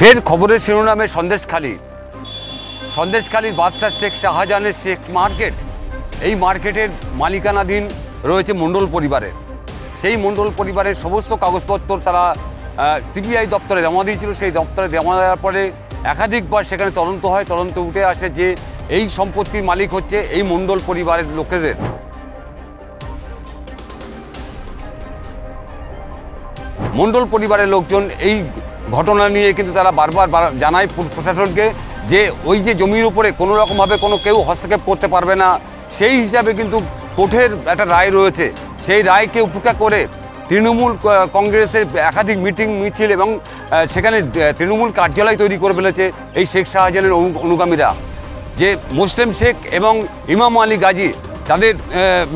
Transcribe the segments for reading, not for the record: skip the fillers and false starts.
ফের খবরের শিরোনামে সন্দেশখালীর বাদশা শেখ শাহজাহানের শেখ মার্কেট। এই মার্কেটের মালিকানাধীন রয়েছে মণ্ডল পরিবারের। সেই মণ্ডল পরিবারের সমস্ত কাগজপত্র তারা সিবিআই দপ্তরে জমা দিয়েছিল। সেই দপ্তরে জমা দেওয়ার পরে একাধিকবার সেখানে তদন্ত হয়। তদন্ত উঠে আসে যে এই সম্পত্তির মালিক হচ্ছে এই মণ্ডল পরিবারের লোকেদের। মণ্ডল পরিবারের লোকজন এই ঘটনা নিয়ে কিন্তু তারা বারবার জানায় প্রশাসনকে যে ওই যে জমির উপরে কোনো রকমভাবে কেউ হস্তক্ষেপ করতে পারবে না। সেই হিসাবে কিন্তু কোর্টের একটা রায় রয়েছে। সেই রায়কে উপেক্ষা করে তৃণমূল কংগ্রেসের একাধিক মিছিল এবং সেখানে তৃণমূল কার্যালয় তৈরি করে ফেলেছে এই শেখ শাহজাহানের অনুগামীরা। যে মুসলিম শেখ এবং ইমাম আলী গাজী তাদের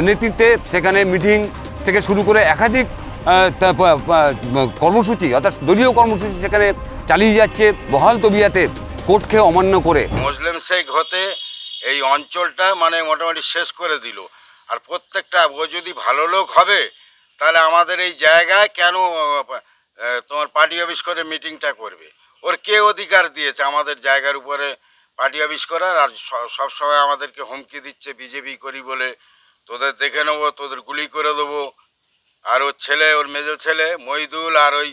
নেতৃত্বে সেখানে মিটিং থেকে শুরু করে একাধিক কর্মসূচি অর্থাৎ দলীয় কর্মসূচি সেখানে চালিয়ে যাচ্ছে বহাল তবিয়াতে কোর্টকে অমান্য করে। মুসলিম শেখ হতে এই অঞ্চলটা মোটামুটি শেষ করে দিল। আর প্রত্যেকটা ও যদি ভালো লোক হবে তাহলে আমাদের এই জায়গায় কেন তোমার পার্টি অফিস করে মিটিংটা করবে? ওর কে অধিকার দিয়েছে আমাদের জায়গার উপরে পার্টি অফিস করার? আর সবসময় আমাদেরকে হুমকি দিচ্ছে বিজেপি করি বলে, তোদের দেখে নেবো, তোদের গুলি করে দেবো। আর ওর ছেলে, ওর মেজর ছেলে মহিদুল আর ওই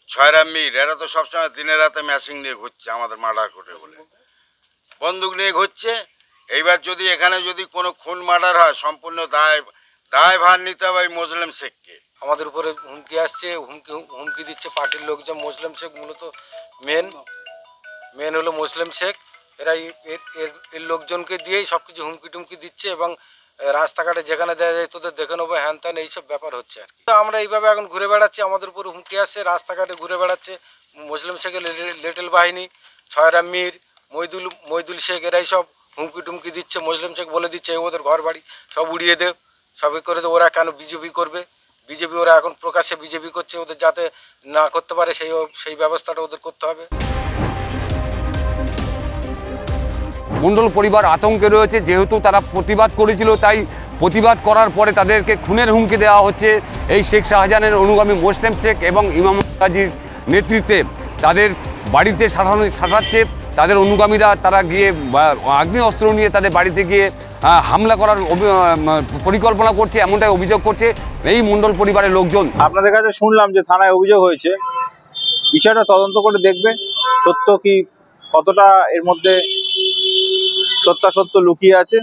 ছয়রাম মীর, এরা তো সবসময় দিনে রাতে ম্যাচিং নিয়ে ঘুরছে আমাদের মার্ডার কোর্টে বলে, বন্দুক নিয়ে ঘুরছে। এইবার যদি এখানে যদি কোনো খুন মার্ডার হয় সম্পূর্ণ দায় ভার নিতে হবে এই মুসলিম শেখকে। আমাদের উপরে হুমকি আসছে, হুমকি দিচ্ছে পার্টির লোকজন। মুসলিম শেখ মূলত মেন হলো মুসলিম শেখ। এরা এর লোকজনকে দিয়েই সব কিছু হুমকি টুমকি দিচ্ছে এবং রাস্তাঘাটে যেখানে দেওয়া যায় তোদের দেখে নেবো হ্যান ত্যান এইসব ব্যাপার হচ্ছে আর কি। আমরা এইভাবে এখন ঘুরে বেড়াচ্ছি, আমাদের উপরে হুমকি আসছে, রাস্তাঘাটে ঘুরে বেড়াচ্ছে মুসলিম শেখের লিটল বাহিনী, ছয়রাম মীর, মহিদুল শেখ, এরাই সব হুমকি টুমকি দিচ্ছে। মুসলিম শেখ বলে দিচ্ছে ওদের ঘর বাড়ি সব উড়িয়ে দে, সবই করে দে। ওরা কেন বিজেপি করবে? বিজেপি ওরা এখন প্রকাশ্যে বিজেপি করছে, ওদের যাতে না করতে পারে সেই ব্যবস্থাটা ওদের করতে হবে। মণ্ডল পরিবার আতঙ্কে রয়েছে, যেহেতু তারা প্রতিবাদ করেছিল, তাই প্রতিবাদ করার পরে তাদেরকে খুনের হুমকি দেওয়া হচ্ছে এই শেখ শাহজাহানের অনুগামী মুসলিম শেখ এবং ইমাম গাজীর নেতৃত্বে। তাদের বাড়িতে শাসাচ্ছে তাদের অনুগামীরা। তারা গিয়ে আগ্নেয় অস্ত্র নিয়ে তাদের বাড়িতে গিয়ে হামলা করার পরিকল্পনা করছে, এমনটাই অভিযোগ করছে এই মণ্ডল পরিবারের লোকজন। আপনাদের কাছে শুনলাম যে থানায় অভিযোগ হয়েছে, বিষয়টা তদন্ত করে দেখবে সত্য কি, কতটা এর মধ্যে সত্যাসত্য লুকিয়ে আছে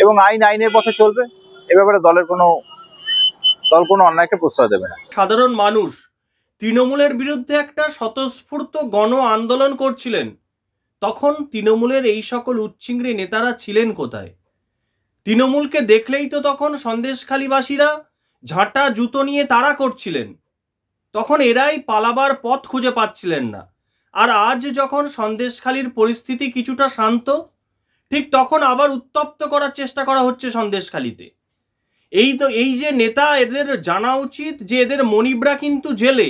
এবং আইনের পথে চলবে। এ ব্যাপারে দল কোনো অন্যায়কে প্রশ্রয় দেবে না। সাধারণ মানুষ তৃণমূলের বিরুদ্ধে একটা স্বতঃস্ফূর্ত গণ আন্দোলন করছিলেন, তখন তৃণমূলের এই সকল উচ্ছৃঙ্খলী নেতারা ছিলেন কোথায়? তৃণমূলকে দেখলেই তো তখন সন্দেশখালীবাসীরা ঝাঁটা জুতো নিয়ে তাড়া করছিলেন, তখন এরাই পালাবার পথ খুঁজে পাচ্ছিলেন না। আর আজ যখন সন্দেশখালীর পরিস্থিতি কিছুটা শান্ত, ঠিক তখন আবার উত্তপ্ত করার চেষ্টা করা হচ্ছে সন্দেশখালীতে। এই যে নেতা, এদের জানা উচিত যে এদের মনিবরা কিন্তু জেলে,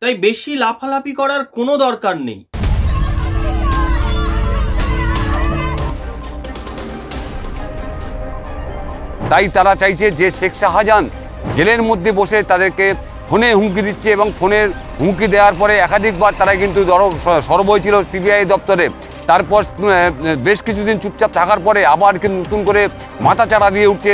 তাই বেশি লাফালাফি করার কোনো দরকার নেই। তাই তারা চাইছে যে শেখ শাহজাহান জেলের মধ্যে বসে তাদেরকে ফোনে হুমকি দিচ্ছে এবং ফোনের হুমকি দেওয়ার পরে একাধিকবার তারা কিন্তু সরব হয়েছিল সিবিআই দপ্তরে। তারপর বেশ কিছুদিন চুপচাপ থাকার পরে আবার কিন্তু নতুন করে মাথা চাড়া দিয়ে উঠছে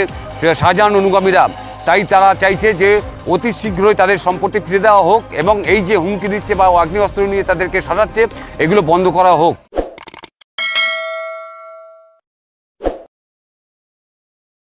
শাহজাহান অনুগামীরা। তাই তারা চাইছে যে অতি শীঘ্রই তাদের সম্পত্তি ফিরে দেওয়া হোক এবং এই যে হুমকি দিচ্ছে বা আগ্নেয়াস্ত্র নিয়ে তাদেরকে সাজাচ্ছে এগুলো বন্ধ করা হোক।